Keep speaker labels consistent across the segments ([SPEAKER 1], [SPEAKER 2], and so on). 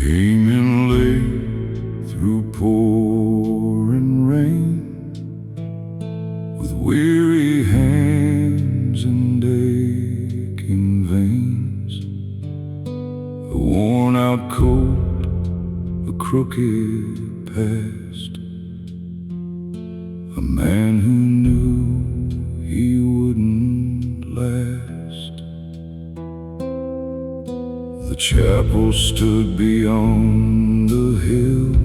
[SPEAKER 1] Came in late through pouring rain, with weary hands and aching veins, a worn-out coat, a crooked past, a man who knew he wouldn't last. The chapel stood beyond the hill,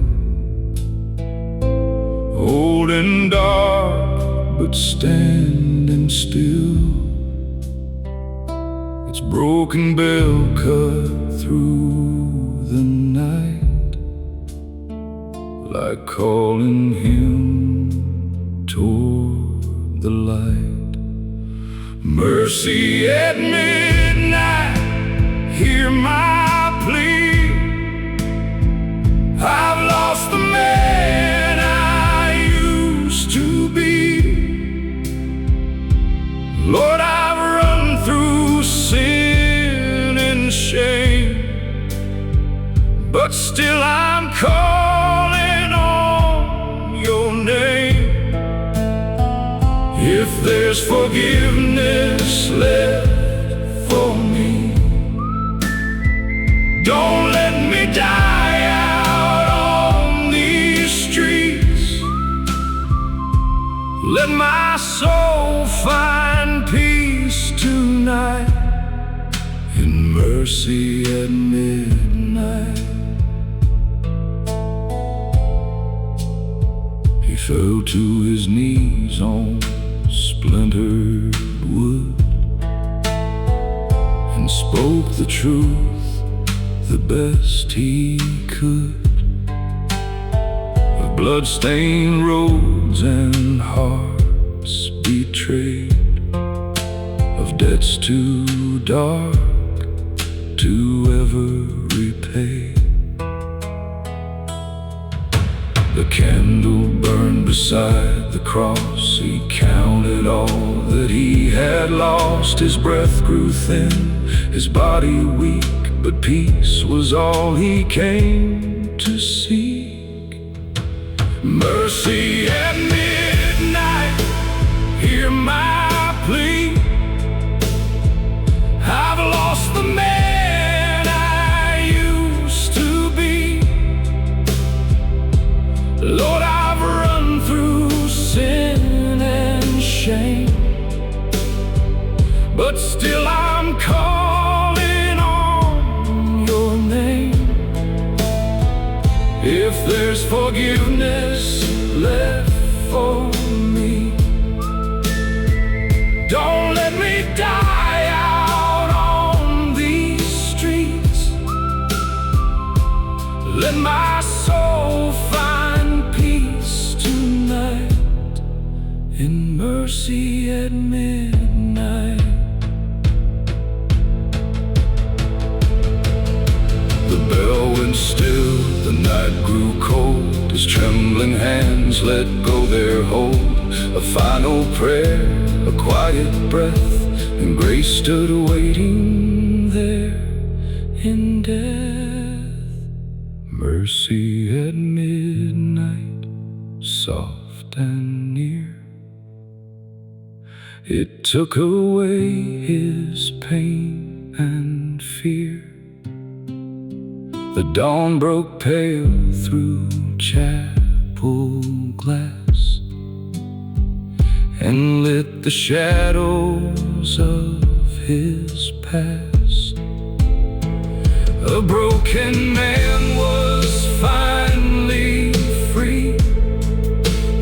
[SPEAKER 1] old and dark, but standing still. Its broken bell cut through the night, like calling him toward the light. Mercy at midnight, hear my plea. I've lost the man I used to be. Lord, I've run through sin and shame, but still I'm calling on your name. If there's forgiveness left for me, don't let me die out on these streets. Let my soul find peace tonight, in mercy at midnight. He fell to his knees on splintered wood and spoke the truth the best he could, of blood-stained roads and hearts betrayed, of debts too dark to ever repay. The candle burned beside the cross. He counted all that he had lost. His breath grew thin, his body weak, but peace was all he came to seek. Mercy at midnight, hear my plea. I've lost the man I used to be. Lord, I've run through sin and shame, but still I'm calling on your name. If there's forgiveness left for me, don't let me die out on these streets. Let my soul find peace tonight, in mercy at midnight. The bell went still, the night grew cold. His trembling hands let go their hold. A final prayer, a quiet breath, and grace stood waiting there in death. Mercy at midnight, soft and near. It took away his pain and fear. The dawn broke pale through chapel glass and lit the shadows of his past. A broken man was finally free.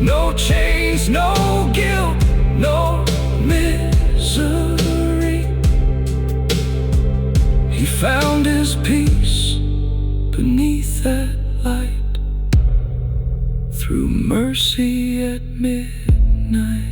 [SPEAKER 1] No chains, no guilt, no misery. He found his peace beneath that light, through mercy at midnight.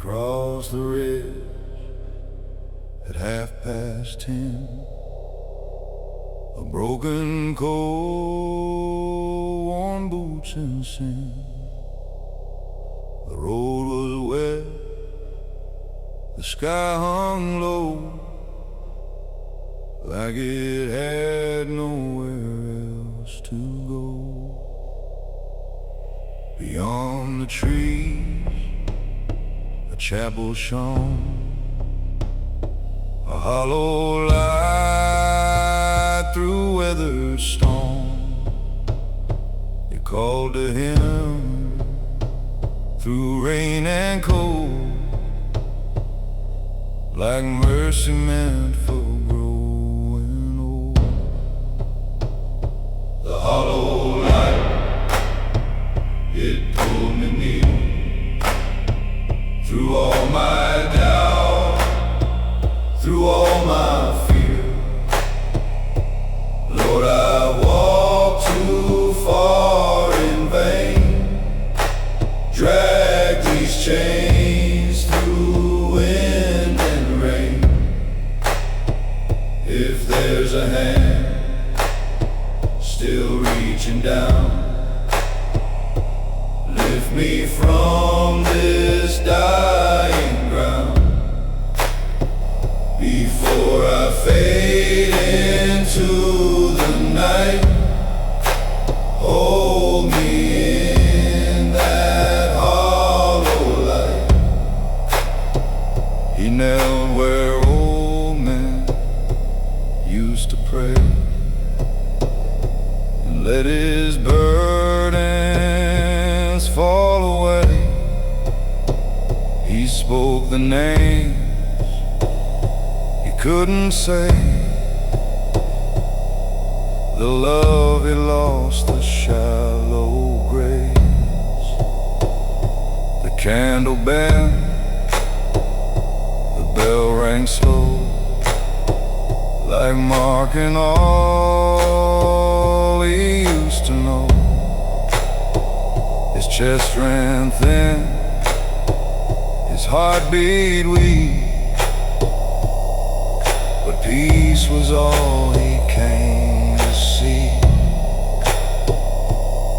[SPEAKER 1] crossed the ridge at 10:30. A broken coat, worn boots and sin. The road was wet, the sky hung low, like it had nowhere else to go. Beyond the trees, a chapel shone, a hollow light through weathered stone. It called to him through rain and cold, like mercy meant for growing old. The hollow light, it pulled me near, through all my doubt, through all my fear. Lord, I walked too far in vain, drag these chains through wind and rain. If there's a hand still reaching down, lift me from this dying ground. Before I fade into the night, hold me in that hollow light. He knelt where old men used to pray, and let his burdens fall away. He spoke the names he couldn't say, the love he lost, the shallow graves. The candle bent, the bell rang slow, like marking all he used to know. His chest ran thin, his heart beat weak, but peace was all he came to see.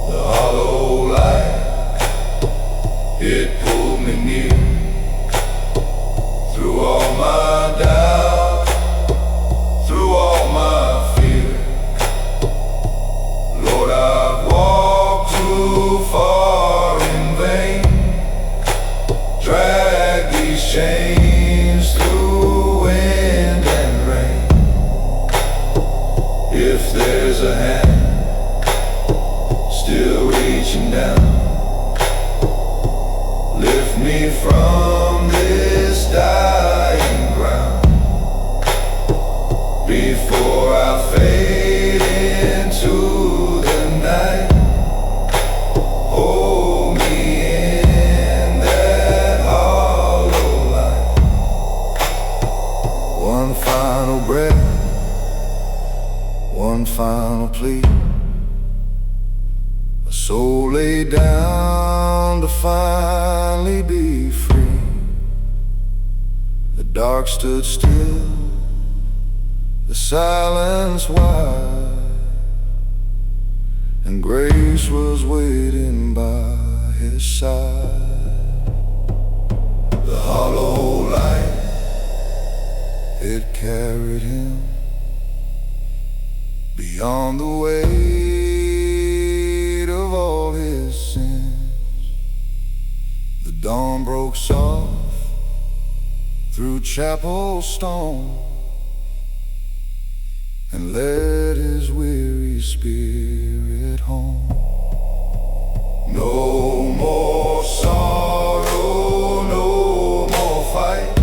[SPEAKER 1] The hollow light, it pulled me near, through all my doubt, through all my fear. Lord, I've walked too far in vain, drag these chains through wind and rain. If there's a hand still reaching down, lift me from this dying ground. Before I fade into the night, hold me in that hollow light. One final breath, one final plea. A soul laid down to finally be free. The dark stood still, the silence wide, and grace was waiting by his side. The hollow light, it carried him beyond the weight of all his sins. The dawn broke soft through chapel stone, and led his weary spirit home. No more sorrow, no more fight.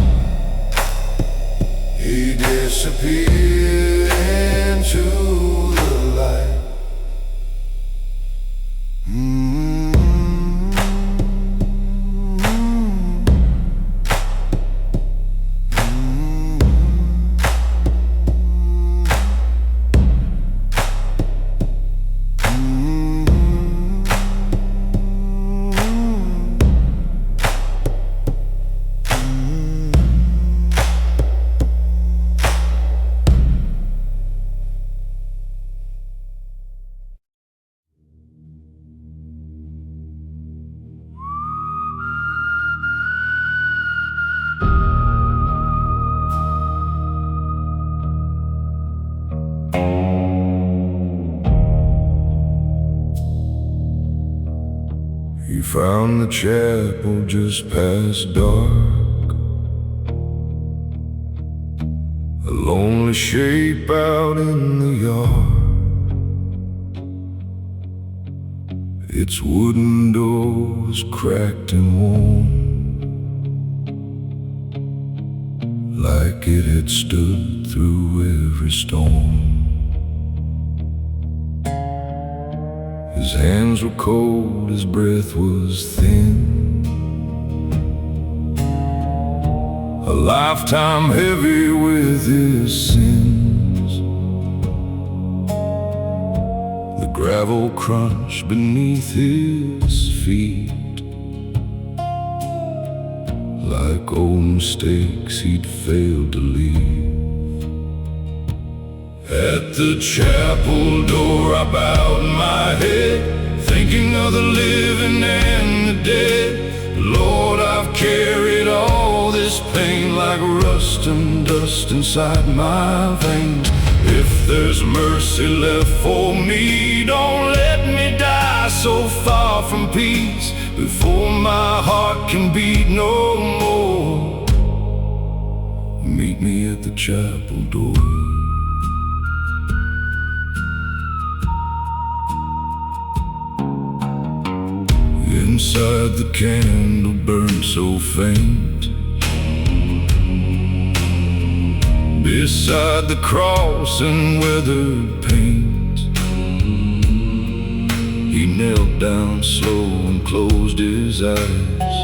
[SPEAKER 1] He disappeared into the light. He found the chapel just past dark, a lonely shape out in the yard. Its wooden door was cracked and worn, like it had stood through every storm. His hands were cold, his breath was thin, a lifetime heavy with his sins. The gravel crunched beneath his feet, like old mistakes he'd failed to leave. At the chapel door I bowed my head, thinking of the living and the dead. Lord, I've carried all this pain like rust and dust inside my veins. If there's mercy left for me, don't let me die so far from peace, before my heart can beat no more. Meet me at the chapel door. Inside the candle burned so faint, beside the cross in weathered paint. He knelt down slow and closed his eyes,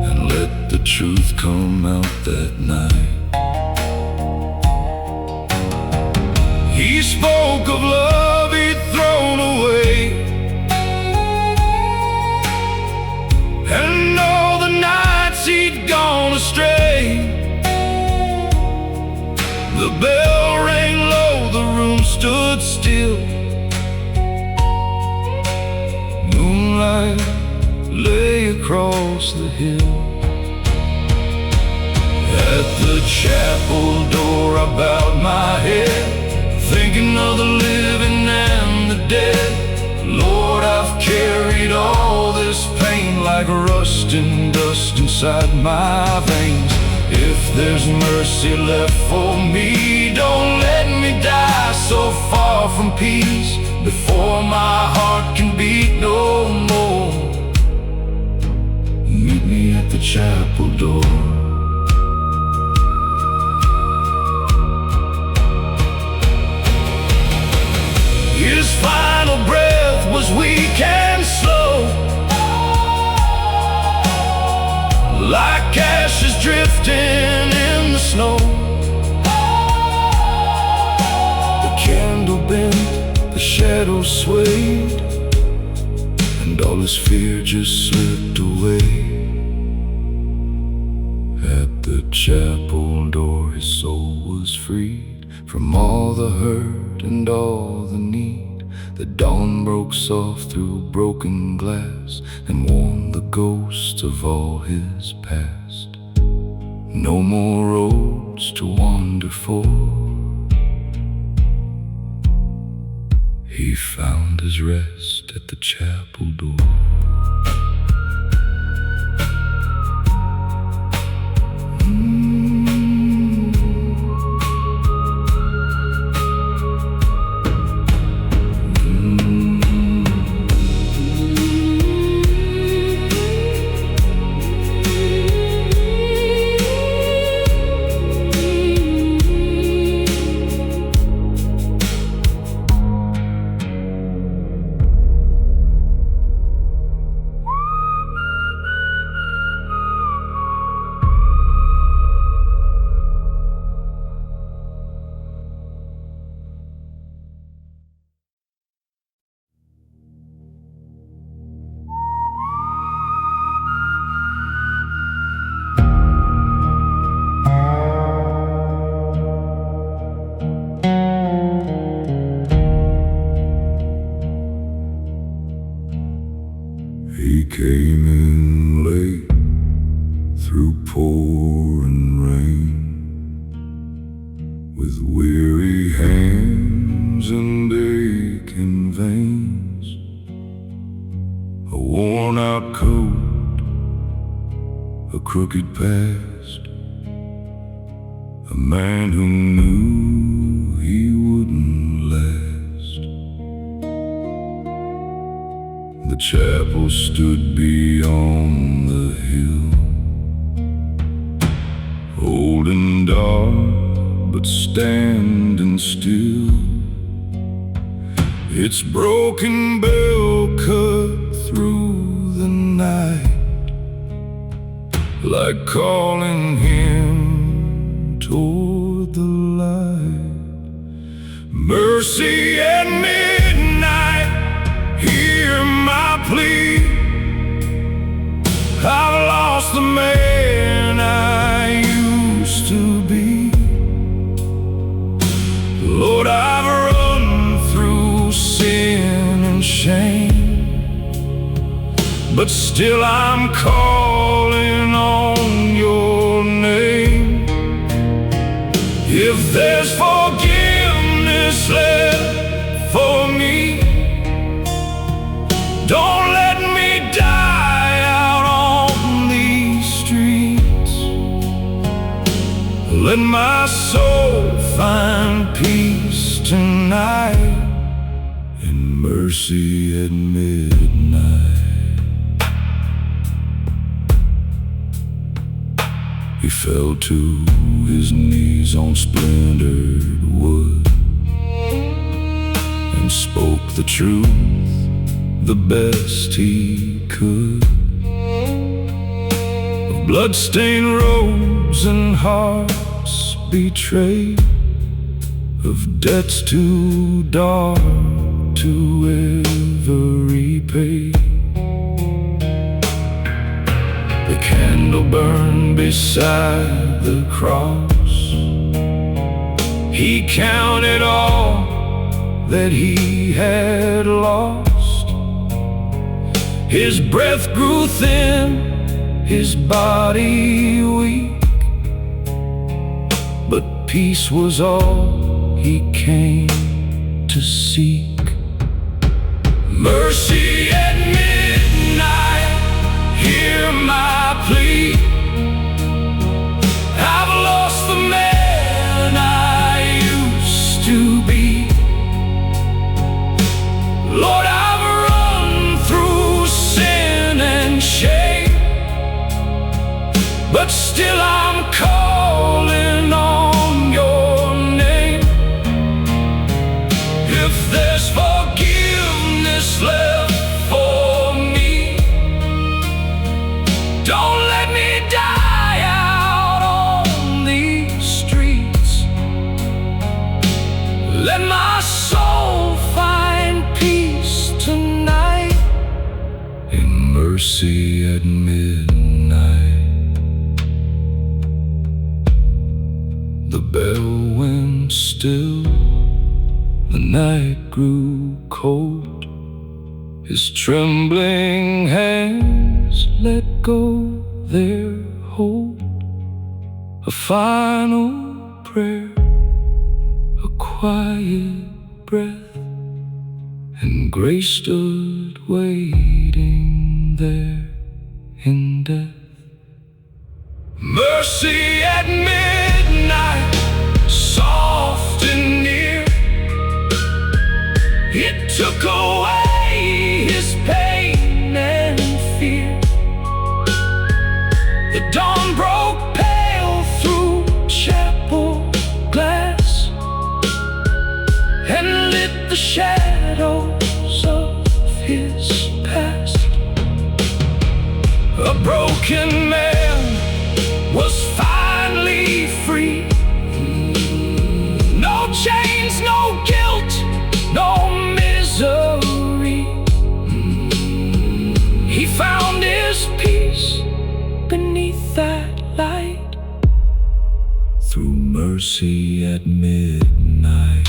[SPEAKER 1] and let the truth come out that night. He spoke of love he'd thrown away, and all the nights he'd gone astray. The bell rang low, the room stood still. Moonlight lay across the hill. At the chapel door I bowed my head, thinking of the living and the dead. Lord, I've carried all this pain like rust and dust inside my veins. If there's mercy left for me, don't let me die so far from peace, before my heart can beat no more. Meet me at the chapel door. His final breath was weak and slow, like ashes drifting in the snow. The candle bent, the shadows swayed, and all his fear just slipped away. At the chapel door his soul was freed from all the hurt and all the need. The dawn broke soft through broken glass and warmed the ghosts of all his past. No more roads to wander for, he found his rest at the chapel door. He came in late through pouring rain, with weary hands and aching veins, a worn out worn-out coat, a crooked past, a man who knew he wouldn't last. The chapel stood beyond the hill, old and dark, but standing still. Its broken bell cut through the night, like calling him toward the light. Mercy at midnight, hear my plea. I've lost the man I used to be. Lord, I've run through sin and shame, but still I'm calling on your name. If there's forgiveness left for me, don't let me die out on these streets. Let my soul find peace tonight in mercy at midnight. He fell to his knees on splintered wood and spoke the truth the best he could, of bloodstained robes and hearts betrayed, of debts too dark to ever repay. The candle burned beside the cross. He counted all that he had lost. His breath grew thin, his body weak, but peace was all he came to seek. Mercy at midnight, hear my plea. I've lost the man I used to be. Lord, I've run through sin and shame, but still I'm calling on your name. If there's forgiveness left for me, don't let me die out on these streets. Let my soul find peace tonight in mercy at midnight. The bell went still, the night grew cold. His trembling hands let go their hold. A final prayer, a quiet breath, and grace stood waiting there in death. Mercy at midnight, soft and near. It took away his pain and fear. The dawn broke pale through chapel glass and lit the shadows of his past. A broken man was finally free. No chains, no guilt, no misery. He found his peace beneath that light, through mercy at midnight.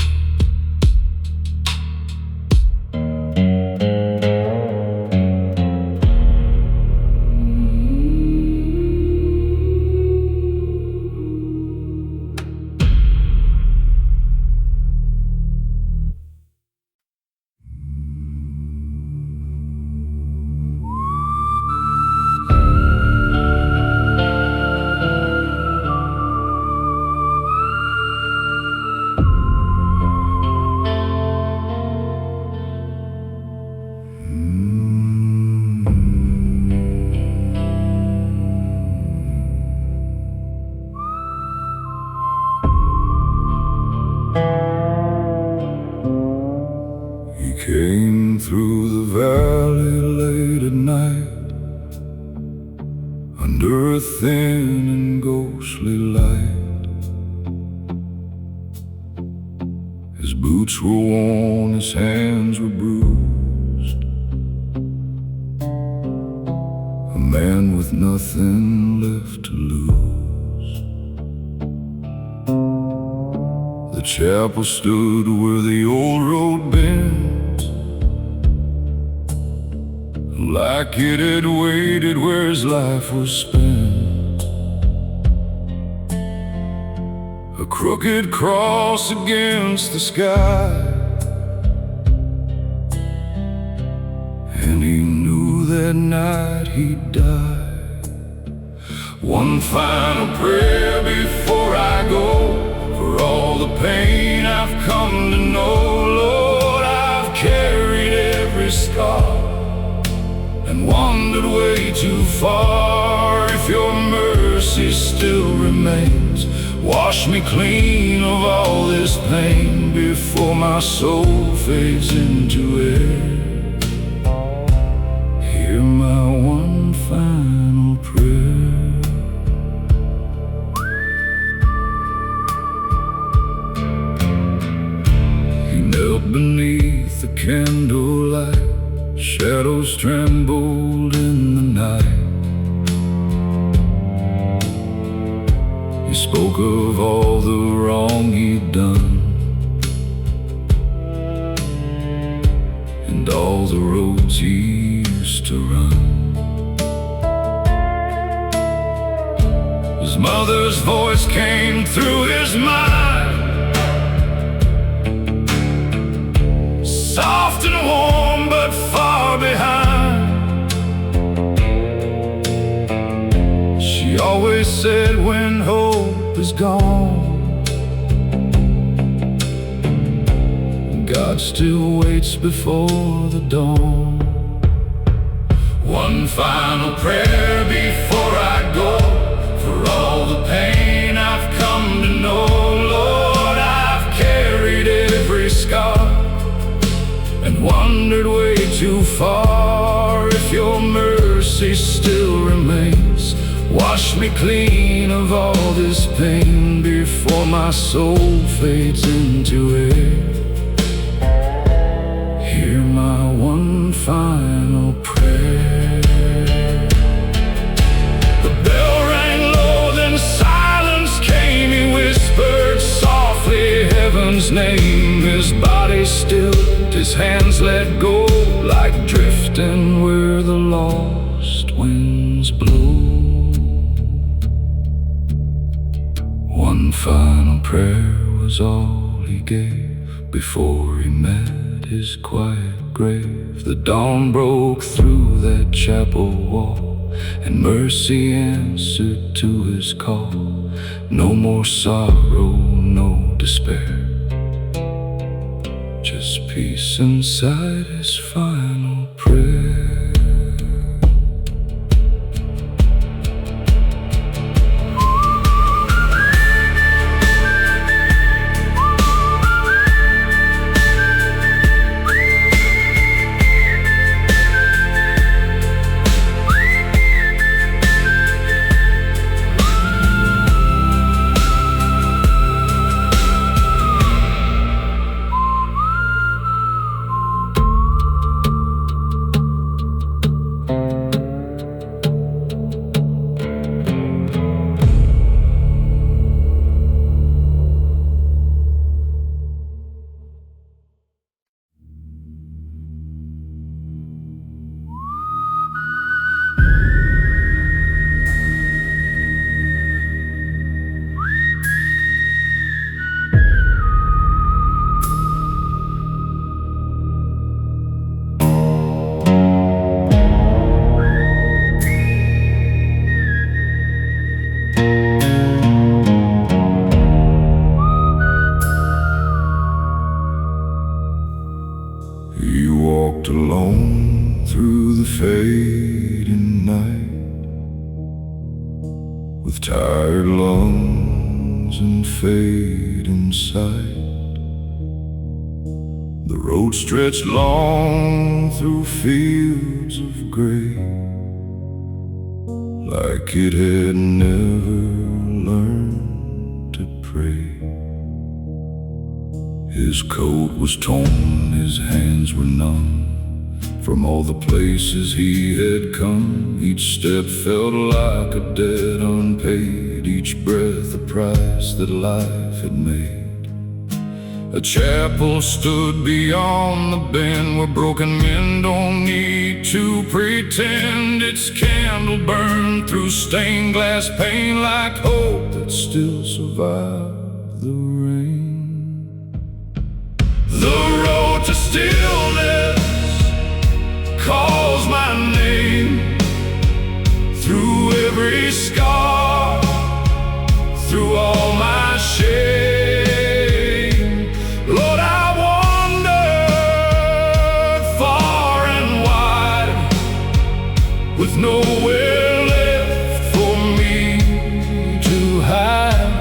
[SPEAKER 1] valley late at night, under a thin and ghostly light. His boots were worn, his hands were bruised, a man with nothing left to lose. The chapel stood where the old road bent, like it had waited where his life was spent. A crooked cross against the sky, and he knew that night he'd die. One final prayer before I go, for all the pain I've come to know. Lord, I've carried every scar and wandered way too far. If your mercy still remains, wash me clean of all this pain before my soul fades into air. Hear my one final prayer. He knelt beneath the candlelight, shadows trembled in the night. He spoke of all the wrong he'd done, and all the roads he used to run. His mother's voice came through his mind, soft and warm but far behind. She always said, when hope is gone, God still waits before the dawn. One final prayer before I go, for all the pain I've come to know. Lord, I've carried every scar and wandered way too far. If your mercy still remains, wash me clean of all this pain before my soul fades into air. Hear my one final prayer. The bell rang low, then silence came. He whispered softly heaven's name. His body stilled, his hands let go, like drifting where the lost winds blow. One final prayer was all he gave before he met his quiet grave. The dawn broke through that chapel wall, and mercy answered to his call. No more sorrow, no despair, just peace inside his final prayer. Alone through the fading night, with tired lungs and fading sight. The road stretched long through fields of gray, like it had never learned to pray. His coat was torn, his hands were numb from all the places he had come. Each step felt like a debt unpaid, each breath a price that life had made. A chapel stood beyond the bend where broken men don't need to pretend. Its candle burned through stained glass pane like hope that still survived the rain. The road to stillness calls my name through every scar, through all my shame. Lord, I wandered far and wide, with nowhere left for me to hide.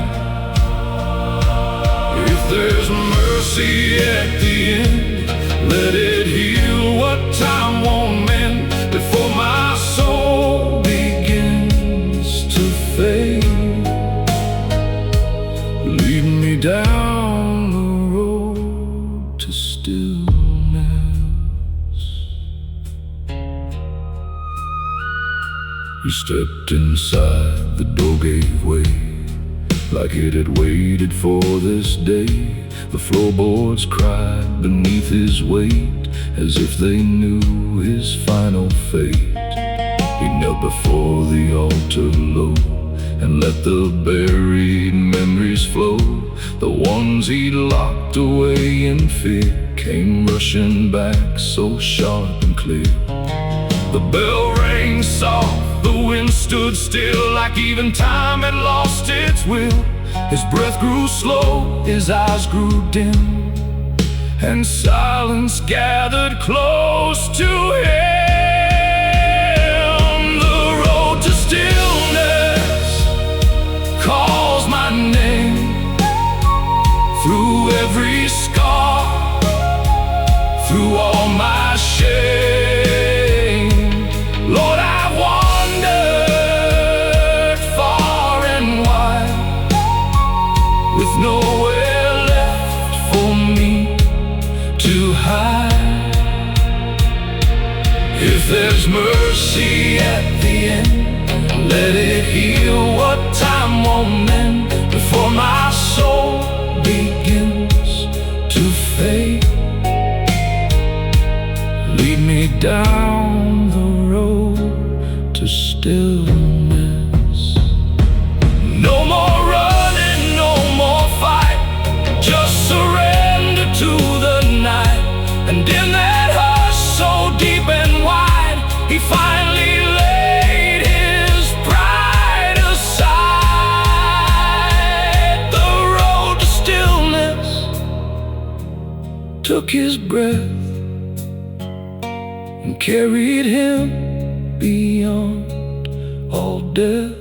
[SPEAKER 1] If there's mercy at the end, let it heal what time won't mend, before my soul begins to fade. Lead me down the road to stillness. He stepped inside, the door gave way, like it had waited for this day. The floorboards cried beneath his weight, as if they knew his final fate. He knelt before the altar low, and let the buried memories flow. The ones he'd locked away in fear came rushing back so sharp and clear. The bell rang soft, the wind stood still, like even time had lost its will. His breath grew slow, his eyes grew dim, and silence gathered close to him. The road to stillness calls my name through every scar, through all my shame. Lord, I wandered far and wide, with nowhere left for me to hide. If there's mercy at the end, let it heal what time won't mend, before my soul begins to fade. Lead me down the road to stillness. No more running, no more fight, just surrender to the night. And in that hush so deep and wide, he finally laid his pride aside. The road to stillness took his breath and carried him beyond all death.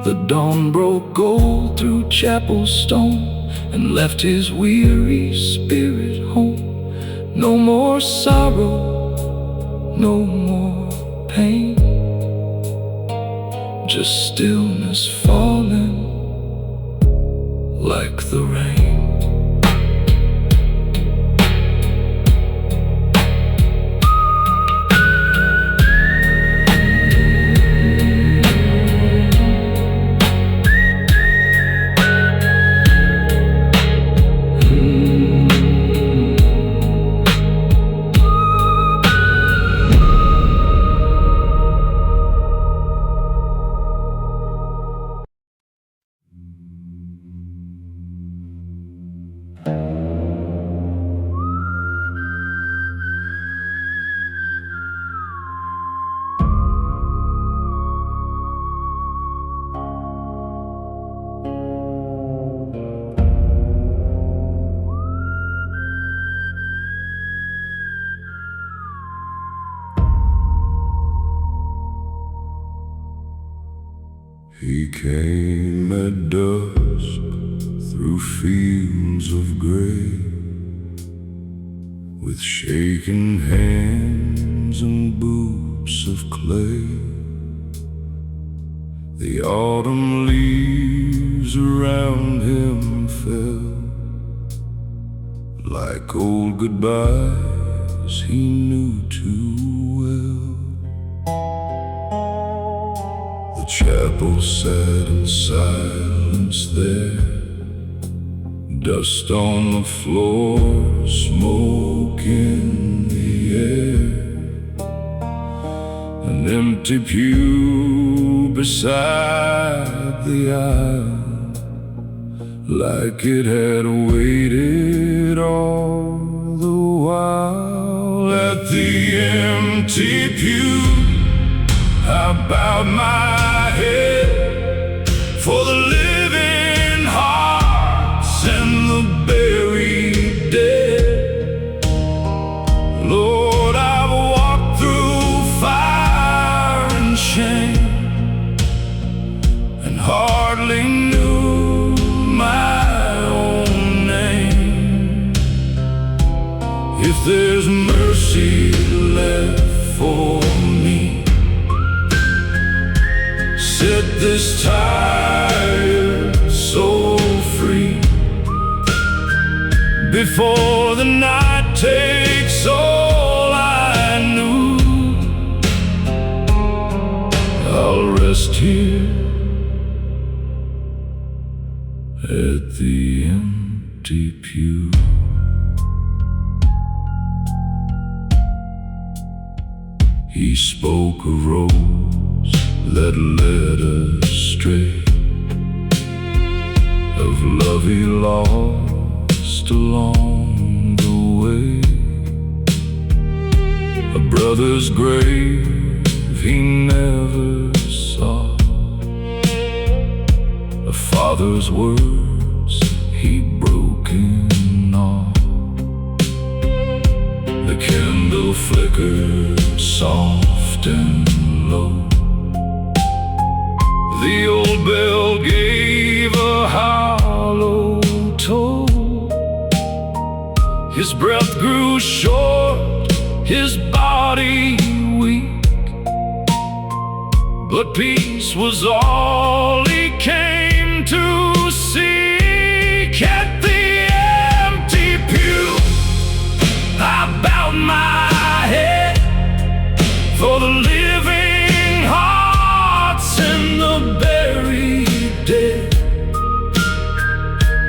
[SPEAKER 1] The dawn broke gold through chapel stone and left his weary spirit home. No more sorrow, no more pain, just stillness falling like the rain. He came at dusk through fields of gray, with shaking hands and boots of clay. The autumn leaves around him fell like old goodbyes he knew too well. The chapel sat in silence there, dust on the floor, smoke in the air. An empty pew beside the aisle, like it had waited all the while. At the empty pew, I bowed my head for the living hearts and the buried dead. Lord, I've walked through fire and shame and hardly knew my own name. If there's mercy left for me, set this tired soul free before the night takes all I knew. I'll rest here at the empty pew. He spoke a rose that led us astray, of love he lost along the way. A brother's grave he never saw, a father's words he broke in awe. The candle flickered soft and low, the old bell gave a hollow toll. His breath grew short, his body weak, but peace was all he came to seek. At the empty pew, I bowed my head for the living hearts and the buried dead.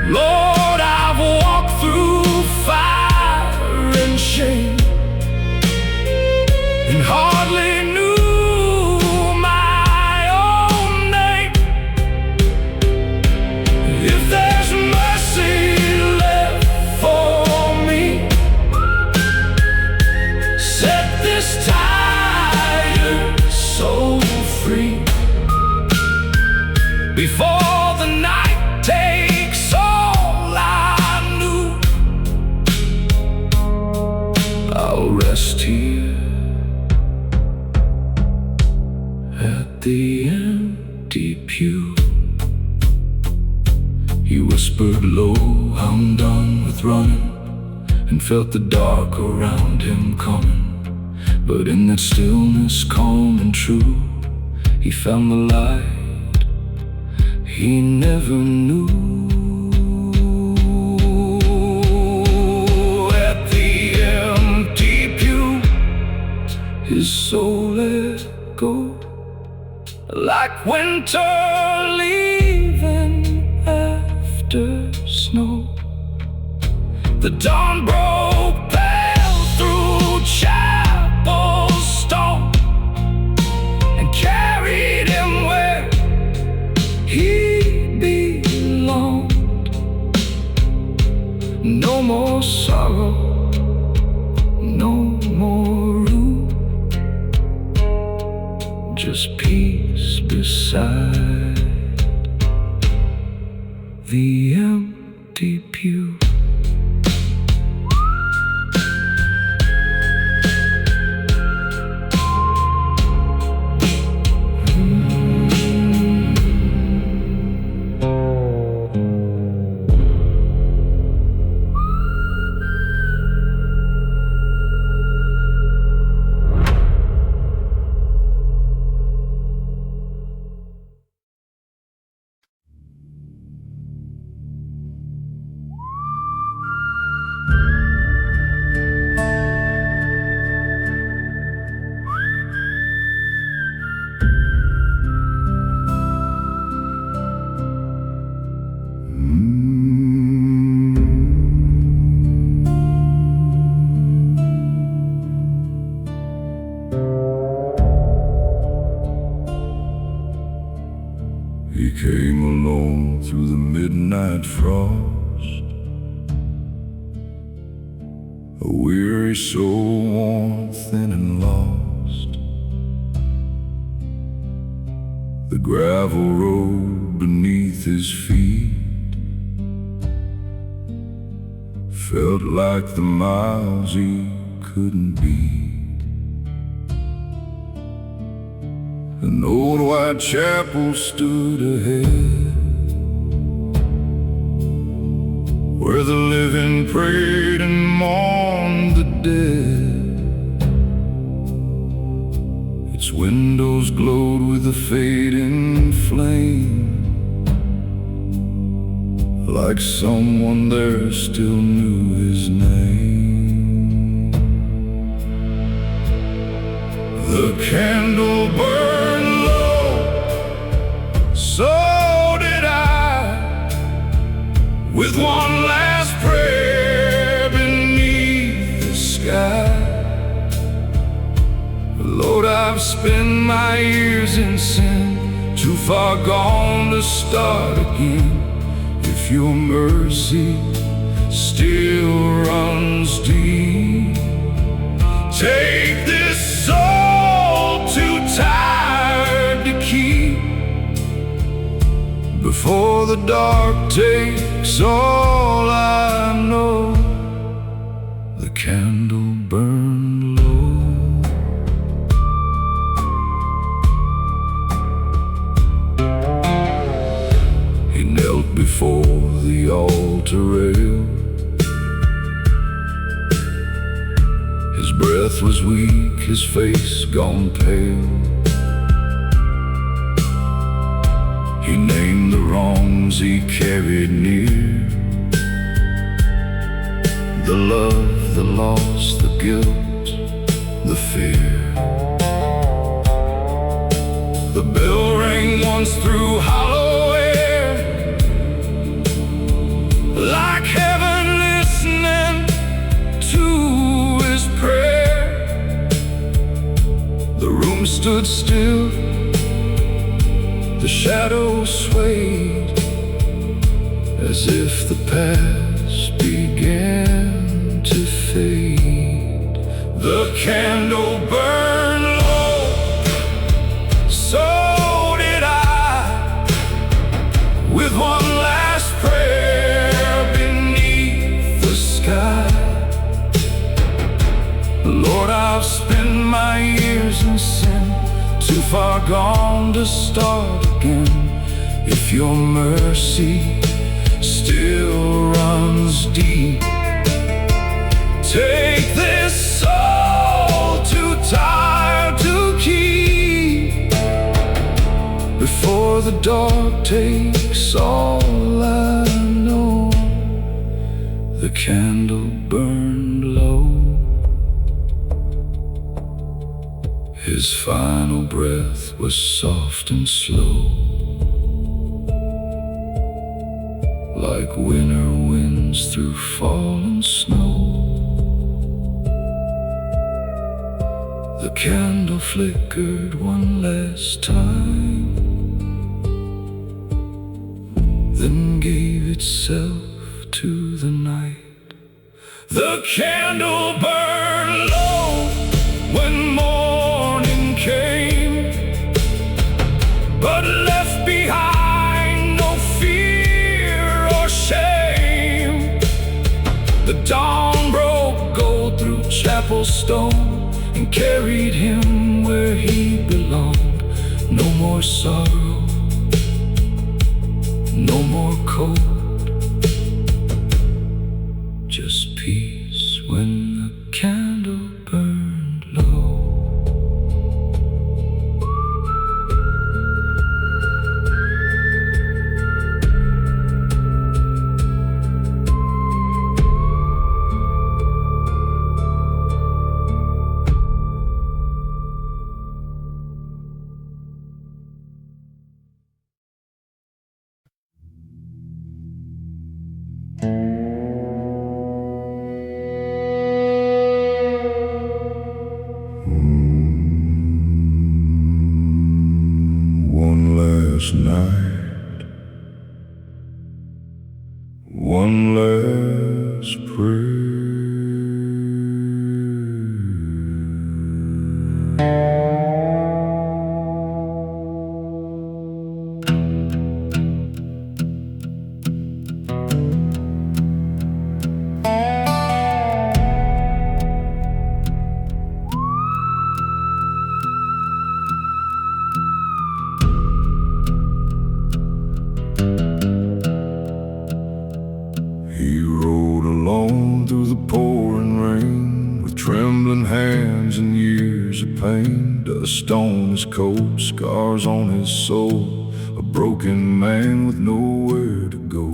[SPEAKER 1] Lord, I've walked through fire and shame and hardly knew my own name. If there's mercy left for me, set this tired soul free before the night takes all I knew. I'll rest here at the empty pew. He whispered low, I'm done with running, and felt the dark around him coming. But in that stillness, calm and true, he found the light he never knew. At the empty pew, his soul let go, like winter leaving after snow. The dawn broke pale through chapel stone and carried him where he belonged. No more sorrow, no more room, just peace beside the empty pew. came alone through the midnight frost, a weary soul worn thin and lost. The gravel road beneath his feet felt like the miles he couldn't beat. An old white chapel stood ahead, where the living prayed and mourned the dead. Its windows glowed with a fading flame, like someone there still knew his name. The candle burned low, so did I, with one last prayer beneath the sky. Lord, I've spent my years in sin, too far gone to start again. If your mercy still runs deep, take this soul too tired to keep, before the dark takes all I know. The candle burned low. He knelt before the altar rail. His breath was weak, his face gone pale. He named the wrongs he carried near, the love, the loss, the guilt, the fear. The bell rang once through hollow air, like heaven listening to his prayer. The room stood still, the shadows swayed, as if the past began to fade. The candle burned low, so did I, with one last prayer beneath the sky. Lord, I've spent my years in sin, too far gone to start again. If your mercy still runs deep, take this soul too tired to keep, before the dark takes all I know. The candle burned low. His final breath was soft and slow, like winter winds through fallen snow. The candle flickered one last time, then gave itself to the night. The candle burned low when morning came, but left behind no fear or shame. The dawn broke gold through chapel stone and carried him where he belonged. No more sorrow, no more cold, just peace when the candle burned low. One last night one last prayer. He rode alone through the pouring rain, with trembling hands and years of pain. Dust on his coat, scars on his soul, a broken man with nowhere to go.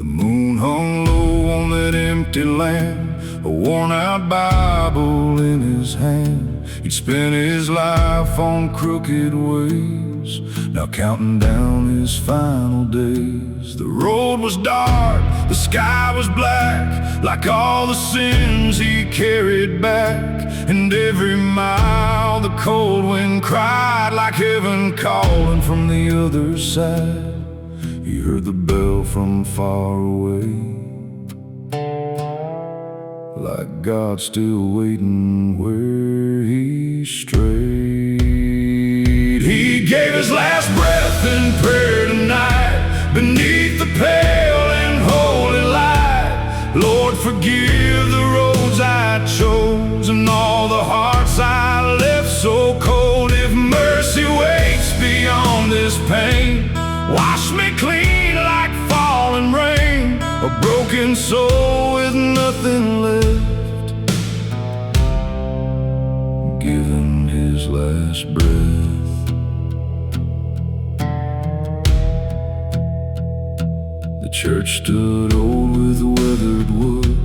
[SPEAKER 1] The moon hung low on that empty land, a worn-out Bible in his hand. He'd spent his life on crooked ways, now counting down his final days. The road was dark, the sky was black, like all the sins he carried back. And every mile the cold wind cried, like heaven calling from the other side. He heard the bell from far away, like God still waiting where he strayed. He gave his last breath in prayer tonight, beneath the pale and holy light. Lord, forgive the roads I chose and all the hearts I left so cold. If mercy waits beyond this pain, wash me clean like falling rain, a broken soul with nothing left, giving his last breath. The church stood old with weathered wood,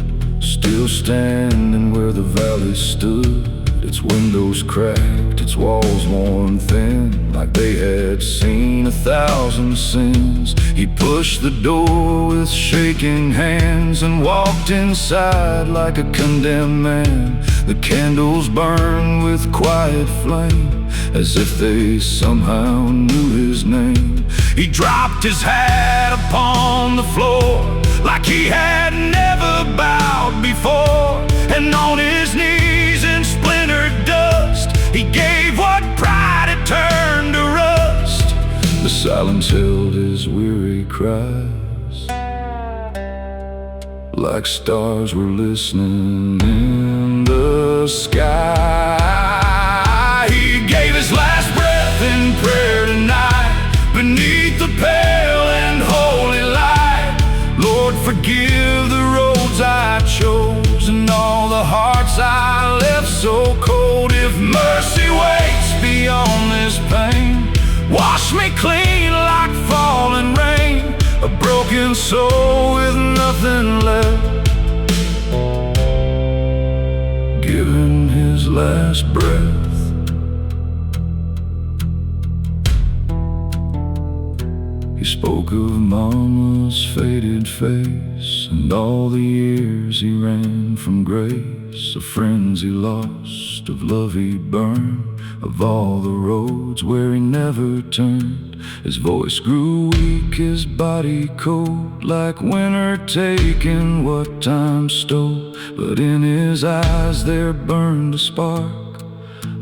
[SPEAKER 1] still standing where the valley stood. Its windows cracked, its walls worn thin, like they had seen 1,000 sins. He pushed the door with shaking hands and walked inside like a condemned man. The candles burned with quiet flame, as if they somehow knew his name. He dropped his hat upon the floor, like he had never bowed before. And on his knees in splintered dust, he gave what pride had turned to rust. The silence held his weary cries, like stars were listening in the sky. He gave his last breath in prayer tonight, beneath the pale and holy light. Lord, forgive the roads I chose and all the hearts I left so cold. If mercy waits beyond this pain, wash me clean like falling rain, a broken soul with nothing left, giving his last breath. He spoke of Mama's faded face and all the years he ran from grace, of friends he lost, of love he burned, of all the roads where he never turned. His voice grew weak, his body cold, like winter taking what time stole. But in his eyes there burned a spark,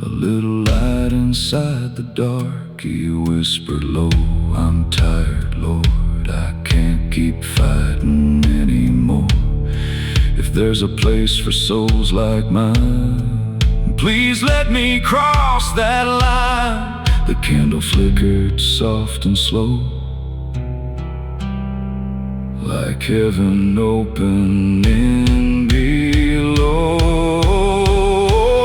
[SPEAKER 1] a little light inside the dark. He whispered low, I'm tired, Lord, I can't keep fighting anymore. If there's a place for souls like mine, please let me cross that line. The candle flickered soft and slow, like heaven opening below.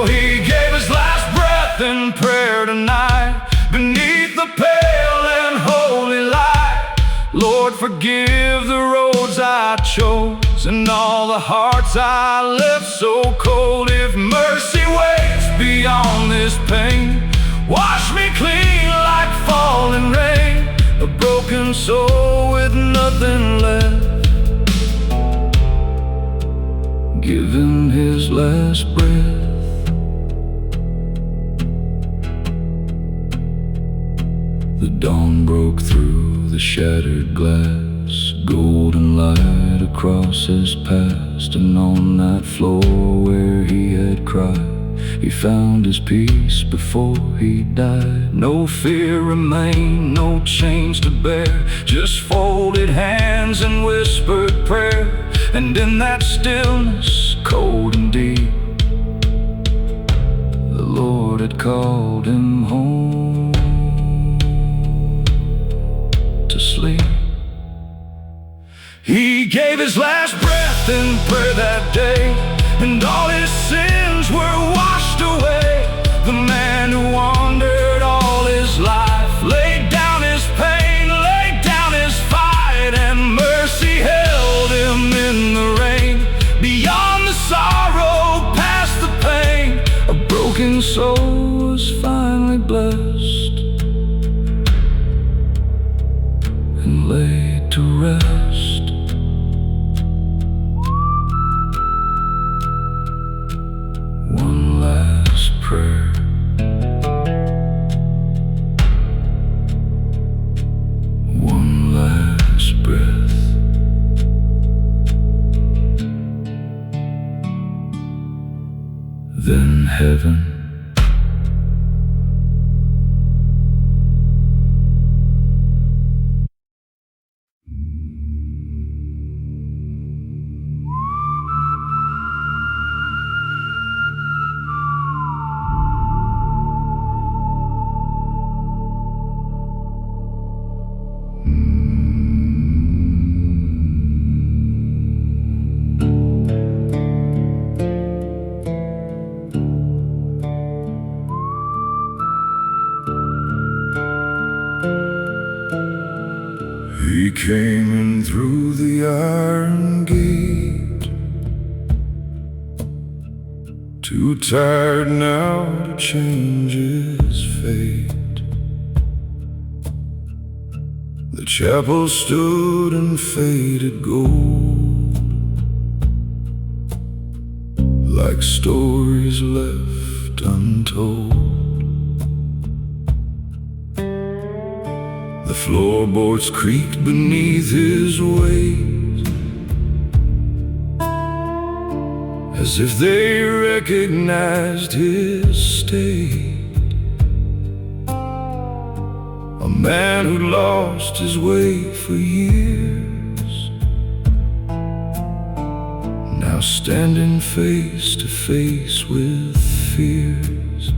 [SPEAKER 1] He gave his last breath in prayer tonight, beneath the pale and holy light. Lord, forgive the roads I chose and all the hearts I left so cold. If mercy waits beyond this pain, wash me clean like falling rain, a broken soul with nothing left, giving his last breath. The dawn broke through the shattered glass, grace, golden light across his past. And on that floor where he had cried, he found his peace before he died. No fear remained, no chains to bear, just folded hands and whispered prayer. And in that stillness, cold and deep, the Lord had called him home to sleep. He gave his last breath in prayer that day, and all his sins were washed away. The man who wandered all his life laid down his pain, laid down his fight, and mercy held him in the rain. Beyond the sorrow, past the pain, a broken soul was finally blessed and laid to rest. One last prayer, one last breath, then heaven. He came in through the iron gate, too tired now to change his fate. The chapel stood in faded gold, like stories left untold. The floorboards creaked beneath his weight, as if they recognized his state. A man who'd lost his way for years, now standing face to face with fears.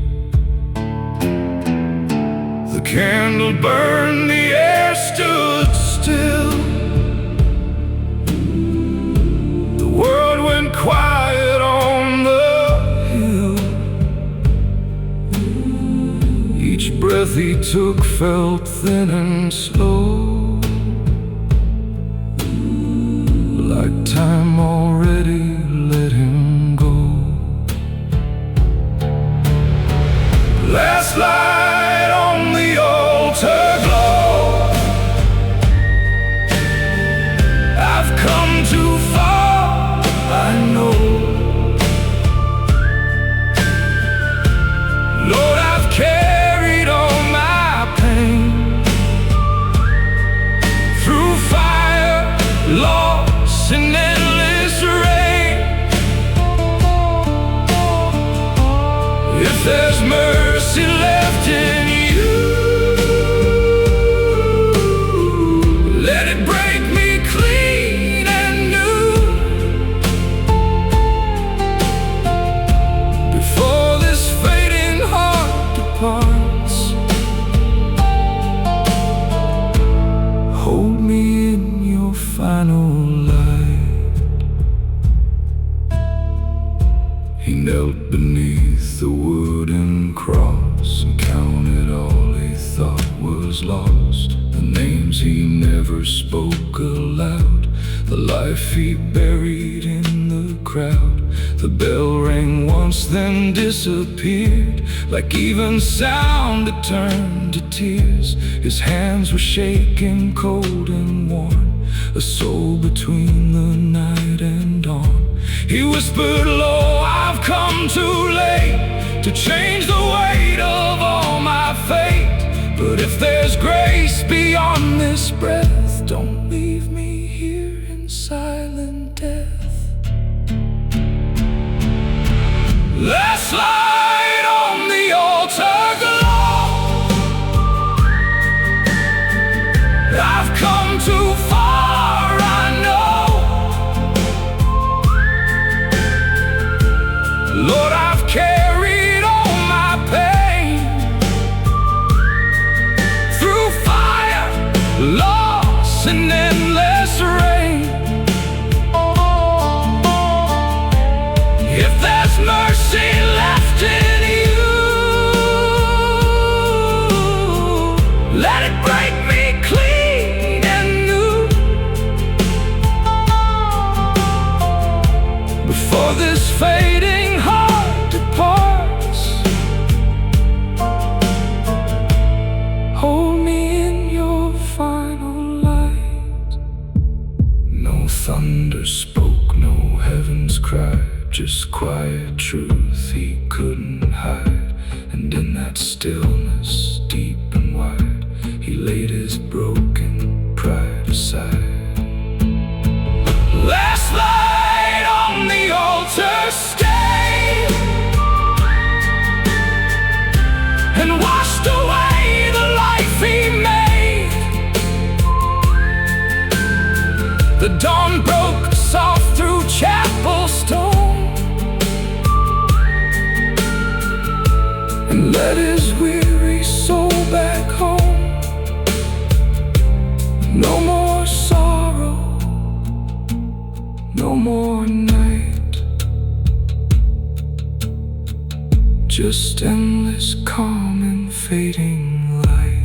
[SPEAKER 1] The candle burned, the air stood still, the world went quiet on the hill. Each breath he took felt thin and slow, like time already let him go. Last light on the altar glow, I've come too far, I know. Lord, I've carried all my pain through fire, loss, and endless rain. If there's mercy left in you, let it break me clean and new, before this fading heart departs. Hold me in your final light. He knelt beneath the wooden cross and counted all he thought was lost. The names he never spoke aloud, the life he buried in the crowd. The bell rang once, then disappeared, like even sound it turned to tears. His hands were shaking, cold and worn, a soul between the night and dawn. He whispered low, I've come too late to change the weight of all my fate. But if there's grace beyond this breath, don't leave me And in that stillness, deep and wide, he laid his broken pride aside. Last night on the altar stayed and washed away the life he made. The dawn broke soft through chapel stone and led his weary soul back home. No more sorrow, no more night, just endless calm and fading light.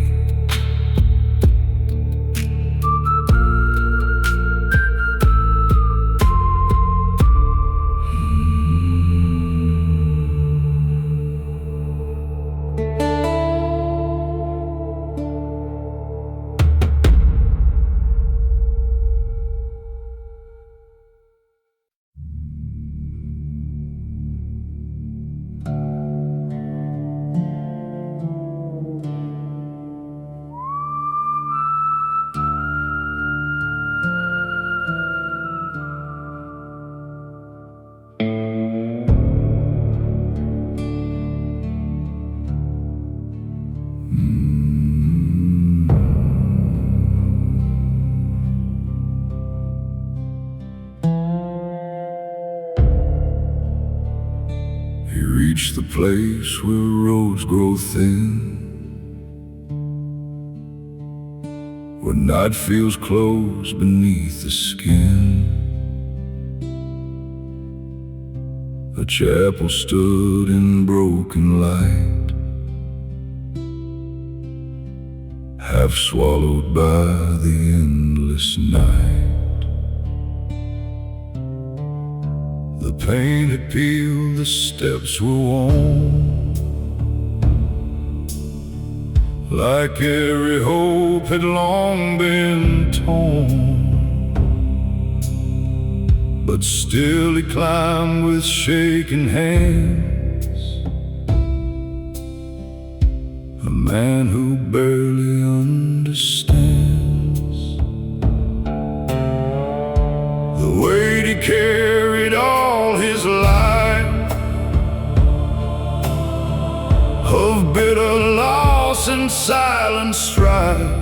[SPEAKER 1] He reached the place where roads grow thin, where night feels close beneath the skin. A chapel stood in broken light, half swallowed by the endless night. The paint had peeled, the steps were worn, like every hope had long been torn. But still he climbed with shaking hands, a man who barely understands the weight he carried all his life of bitter loss and silent strife.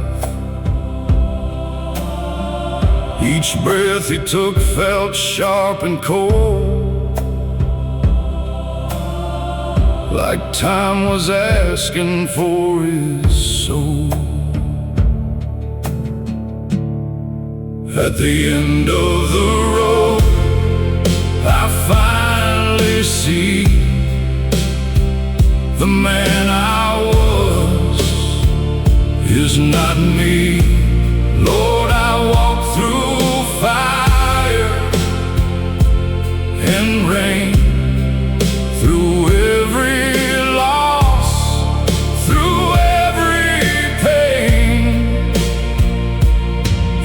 [SPEAKER 1] Each breath he took felt sharp and cold, like time was asking for his soul. At the end of the road, I finally see the man I was is not me. Lord, I walk through fire and rain, through every loss, through every pain.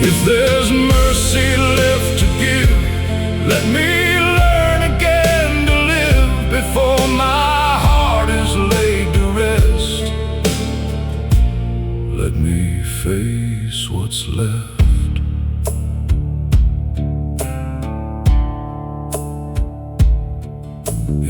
[SPEAKER 1] If there's mercy left to give, let me learn again to live before my heart is laid to rest. Let me face what's left.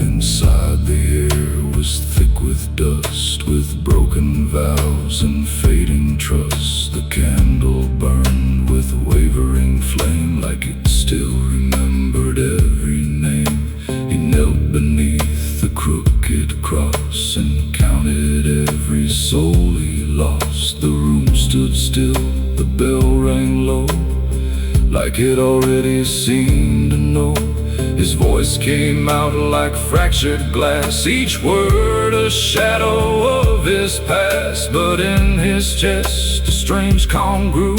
[SPEAKER 1] Inside the air was thick with dust, with broken vows and fading trust. The candle burned with wavering flame, like it still remembered every name. He knelt beneath the crooked cross and counted every soul he lost. The room stood still, the bell rang low, like it already seemed to know. His voice came out like fractured glass, each word a shadow of his past. But in his chest a strange calm grew,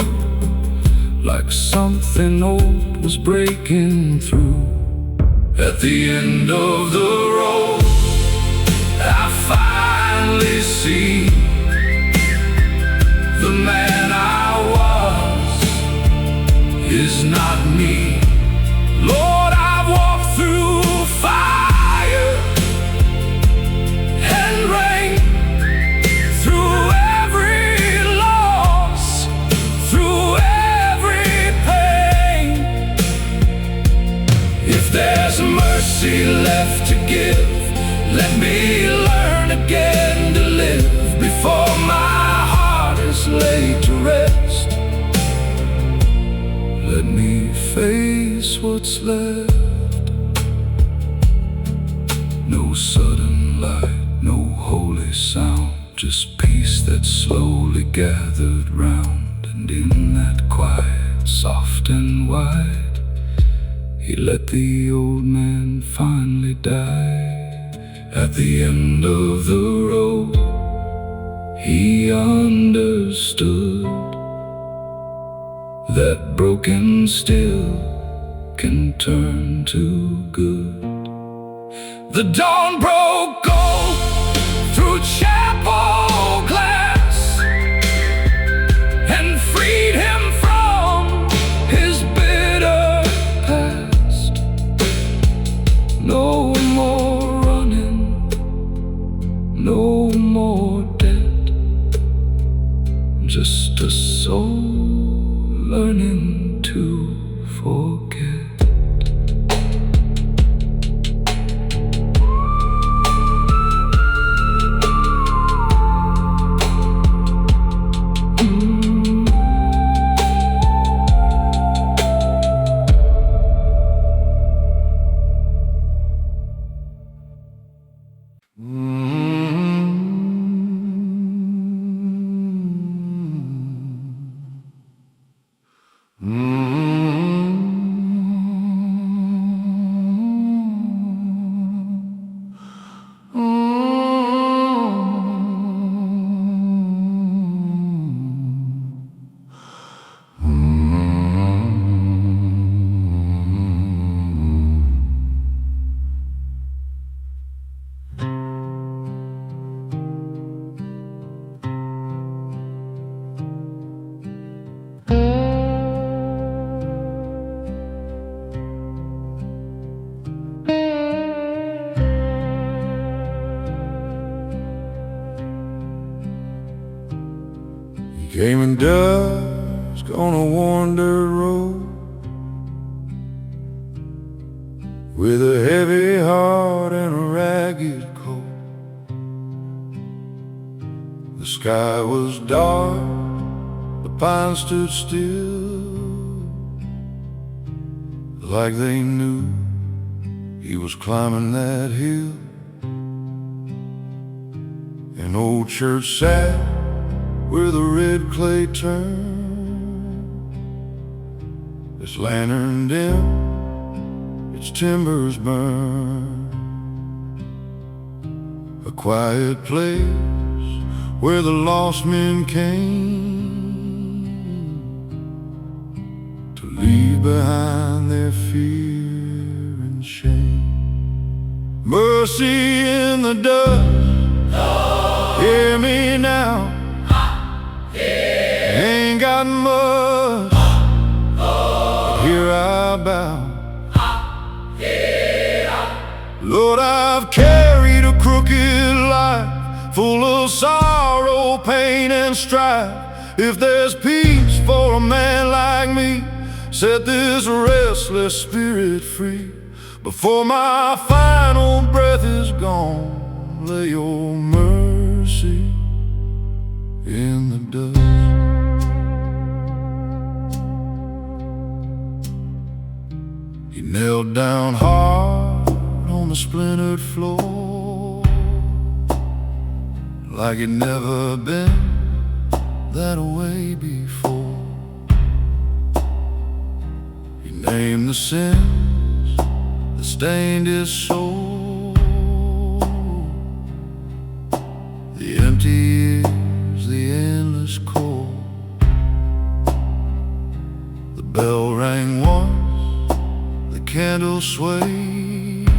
[SPEAKER 1] like something old was breaking through. At the end of the road, I finally see the man I was is not me. Lord, I've walked through fire and rain, laid to rest. Let me face what's left. No sudden light, no holy sound, just peace that slowly gathered round. And in that quiet, soft and wide, he let the old man finally die. At the end of the road, he understood that broken still can turn to good. The dawn broke gold through chapel glass and freed him from his bitter past. No more running, no more debt, just a soul learning to forget.
[SPEAKER 2] Came in dusk on a worn dirt road with a heavy heart and a ragged coat. The sky was dark, the pines stood still, like they knew he was climbing that hill. An old church sat where the red clay turned, its lantern dim, its timbers burned. A quiet place where the lost men came to leave behind their fear and shame. Mercy in the dust, hear me now. Ain't got much, but here I bow. Lord, I've carried a crooked life, full of sorrow, pain, and strife. If there's peace for a man like me, set this restless spirit free. Before my final breath is gone, lay your mercy in the dust. He knelt down hard on the splintered floor, like he'd never been that way before. He named the sins that stained his soul, the empty years, the endless cold. The bell rang once, the candle swayed,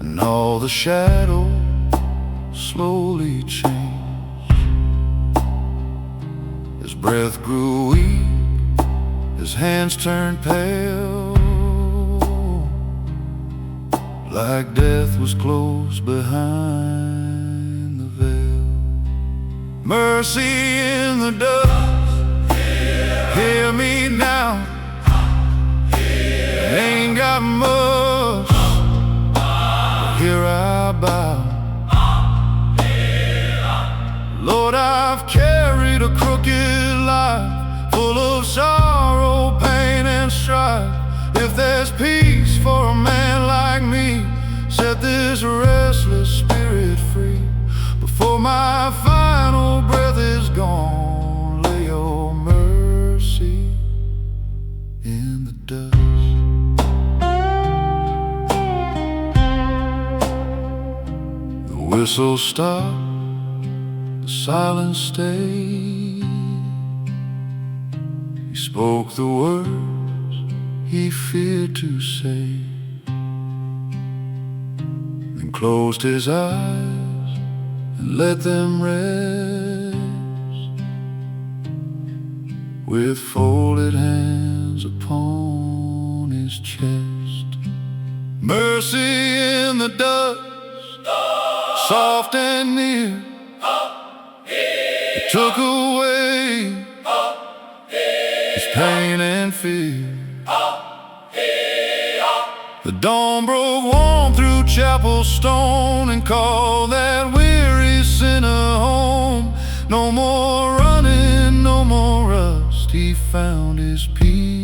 [SPEAKER 2] and all the shadows slowly changed. His breath grew weak, his hands turned pale, like death was close behind the veil. Mercy in the dust, hear me now. Ain't got much, but here I bow. Lord, I I've carried a crooked life, full of sorrow, pain, and strife. If there's peace for a man like me, set this restless spirit free. Before my final breath is gone, lay your mercy in the dust. The whistle stopped, the silence stayed. He spoke the words he feared to say, then closed his eyes and let them rest, with folded hands upon his chest. Mercy in the dust, soft and near, it took away his pain and fear. The dawn broke warm through chapel stone and called that weary sinner home. No more running, no more rust, he found his peace